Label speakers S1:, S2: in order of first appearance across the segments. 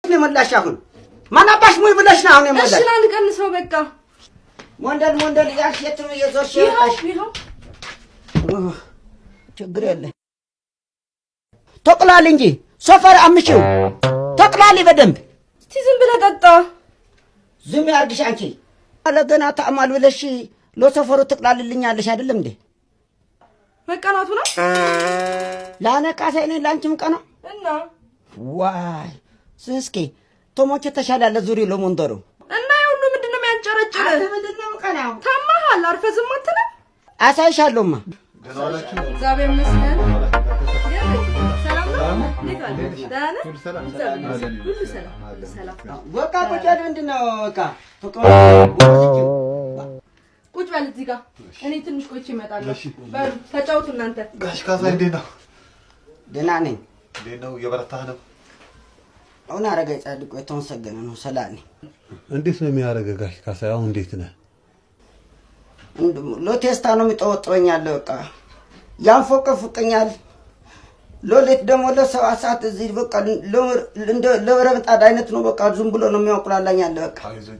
S1: ነው የሞላሽ አሁን ማን አባሽ ሙይ ብለሽ ነው አሁን የሞላሽ
S2: እሺ ላንቀንሰው በቃ
S1: ወንደል ያሽ የትም የዞርሽ
S2: ይኸው
S1: ችግር የለ ተቅላል እንጂ ሰፈር አምጪው ተቅላል በደንብ
S2: እስቲ ዝም ብለህ ጠጣ
S1: ዝም ያርግሽ አንቺ አለገና ተአማል ብለሽ ለሰፈሩ ተቅላልልኛለሽ አይደለም እንዴ
S2: መቀናቱ ነው
S1: ላነቃሰኝ ነው ላንቺም ቀና
S2: እና
S1: ዋይ ስስኪ ቶሞቼ ተሻላለ ዙሪ ለሞንደሩ
S2: እና ይሁሉ ምንድነው የሚያንጨረጭር
S1: ምንድነው ቀናው
S2: ታማሃል አርፈ ዝም አትልም
S1: አሳይሻለሁማ
S2: እግዚአብሔር ይመስገን ሰላም ነው ሰላም
S1: በቃ ቁጭ ያለ ምንድነው በቃ
S2: ቁጭ በል እዚህ ጋር እኔ ትንሽ ቆይቼ እመጣለሁ በሉ ተጫውቱ እናንተ
S3: ጋሽ ካሳይ እንዴት ነው
S1: ደህና ነኝ
S3: እንዴት ነው እየበረታህ ነው
S1: አሁን አረጋይ ጻድቁ የተመሰገነ ነው ሰላም ነኝ
S3: እንዴት ነው የሚያረጋጋ ጋሽ ካሳይ አሁን እንዴት ነህ
S1: ሎቴስታ ነው የሚጠወጥረኛል በቃ ያንፎቀፍቀኛል ሎሌት ደግሞ ለሰባት ሰዓት እዚህ በቃ ለረምጣድ አይነት ነው በቃ ዝም ብሎ ነው የሚያቆላላኛል በቃ
S3: አይዞኝ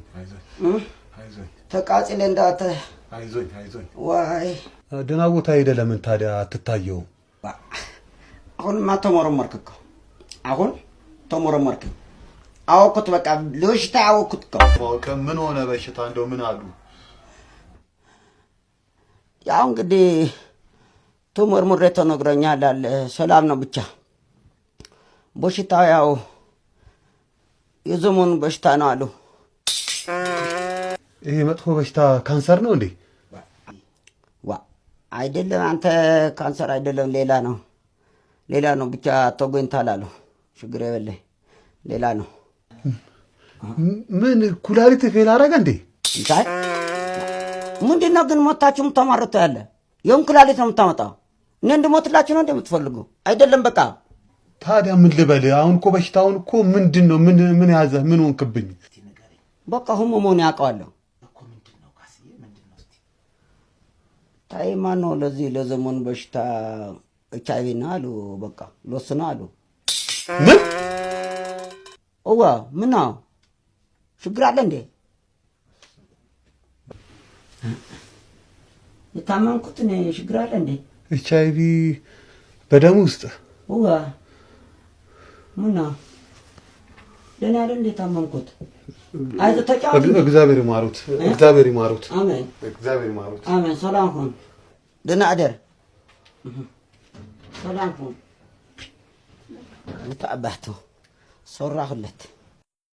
S1: ተቃጽለ እንዳተ
S3: አይዞኝ
S1: ዋይ
S3: ደህና ቦታ ሄደህ ለምን ታዲያ አትታየውም
S1: አሁንማ ተመረመርክ አሁን ተመረመርክ አወኩት በቃ ለሽታ አወኩት
S3: ምን ሆነ በሽታ እንደው ምን አሉ
S1: ያው እንግዲህ ተመርምሬ ተነግሮኛል አለ ሰላም ነው ብቻ በሽታው ያው የዘመኑ በሽታ ነው አሉ
S3: ይሄ መጥፎ በሽታ ካንሰር ነው እንዴ
S1: አይደለም አንተ ካንሰር አይደለም ሌላ ነው ብቻ ተጎኝታል አሉ ችግር የለ ሌላ ነው
S3: ምን ኩላሊት ፌል አረጋ እንዴ
S1: እንታይ ምንድነው ግን ሞታችሁም ተማርቶ ያለ የም ኩላሊት ነው የምታመጣው እኔ እንደሞትላችሁ ነው እንደምትፈልጉ አይደለም በቃ
S3: ታዲያ ምን ልበል አሁን እኮ በሽታውን እኮ ምንድነው ምን ያዘ ምን ሆንክብኝ
S1: በቃ ህመሙን ያውቀዋለሁ እኮ ምንድነው ካስዬ ምንድነው እስቲ ታይማ ነው ለዚህ ለዘመኑ በሽታ ኤችአይቪ ነው አሉ በቃ ለስና አሉ
S3: ምን
S1: ምን ነው ችግር አለ እንዴ የታመምኩት እኔ ችግር አለ እንዴ
S3: ኤችአይቪ በደም ውስጥ
S1: ምን ነው ደህና አይደል እንዴ ታመምኩት አይዞህ ተጫወት
S3: እግዚአብሔር ይማሩት
S1: አሜን
S3: እግዚአብሔር ይማሩት
S1: አሜን ሰላም ሁን ደህና አደር ሰላም ሁን ተአባህቱ ሰራሁለት